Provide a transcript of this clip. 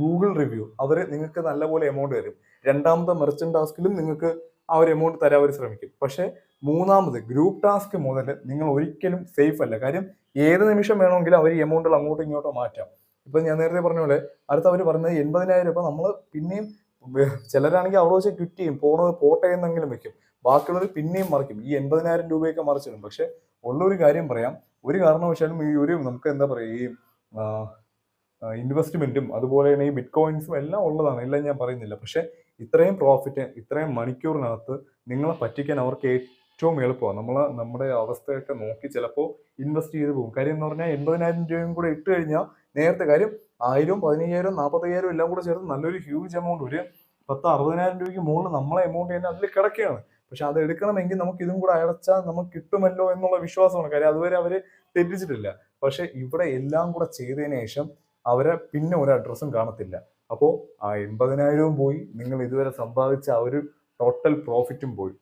Google review അവർ നിങ്ങൾക്ക് നല്ലപോലെ amount തരും. രണ്ടാമത്തെ മെർച്ചന്റ് ടാസ്കിലും നിങ്ങൾക്ക് ആ ഒരു എമൗണ്ട് തരാൻ അവർ ശ്രമിക്കും. പക്ഷേ മൂന്നാമത് ഗ്രൂപ്പ് ടാസ്ക് മുതൽ നിങ്ങൾ ഒരിക്കലും സേഫ് അല്ല. കാര്യം ഏത് നിമിഷം വേണമെങ്കിലും അവർ ഈ എമൗണ്ടുകൾ അങ്ങോട്ടും ഇങ്ങോട്ടോ മാറ്റാം. ഇപ്പൊ ഞാൻ നേരത്തെ പറഞ്ഞ പോലെ അടുത്ത് അവർ പറഞ്ഞത് 80,000 രൂപ നമ്മൾ പിന്നെയും ചിലരാണെങ്കിൽ അവിടെ വെച്ച് ക്വിറ്റ് ചെയ്യും, പോണത് പോട്ടെ എന്നെങ്കിലും വെക്കും. ബാക്കിയുള്ളവർ പിന്നെയും മറിക്കും, ഈ 80,000 രൂപയൊക്കെ മറിച്ചിടും. പക്ഷെ ഉള്ളൊരു കാര്യം പറയാം, ഒരു കാരണവശാലും ഈ ഒരു നമുക്ക് എന്താ പറയുക ഈ ഇൻവെസ്റ്റ്മെന്റും അതുപോലെ തന്നെ ഈ ബിറ്റ് കോയിൻസും എല്ലാം ഉള്ളതാണ്, എല്ലാം ഞാൻ പറയുന്നില്ല. പക്ഷെ ഇത്രയും പ്രോഫിറ്റ് ഇത്രയും മണിക്കൂറിനകത്ത് നിങ്ങളെ പറ്റിക്കാൻ അവർക്ക് ഏറ്റവും എളുപ്പമാണ്. നമ്മുടെ അവസ്ഥയൊക്കെ നോക്കി ചിലപ്പോൾ ഇൻവെസ്റ്റ് ചെയ്ത് പോകും. കാര്യം എന്ന് പറഞ്ഞാൽ 80,000 രൂപയും കൂടെ ഇട്ട് കഴിഞ്ഞാൽ നേരത്തെ കാര്യം 1000, 15,000, 45,000 എല്ലാം കൂടെ ചേർത്ത് നല്ലൊരു ഹ്യൂജ് എമൗണ്ട്, ഒരു 10-60,000 രൂപയ്ക്ക് മുകളിൽ നമ്മളെ എമൗണ്ട് തന്നെ അതിൽ കിടക്കുകയാണ്. പക്ഷെ അത് എടുക്കണമെങ്കിൽ നമുക്ക് ഇതും കൂടെ അടച്ചാൽ നമുക്ക് കിട്ടുമല്ലോ എന്നുള്ള വിശ്വാസമാണ്. കാര്യം അതുവരെ അവര് തെറ്റിച്ചിട്ടില്ല. പക്ഷെ ഇവിടെ എല്ലാം കൂടെ ചെയ്തതിനു ശേഷം അവരെ പിന്നെ ഒരു അഡ്രസ്സും കാണത്തില്ല. അപ്പോൾ ആ 80,000 പോയി, നിങ്ങൾ ഇതുവരെ സമ്പാദിച്ച ആ ഒരു ടോട്ടൽ പ്രോഫിറ്റും പോയി.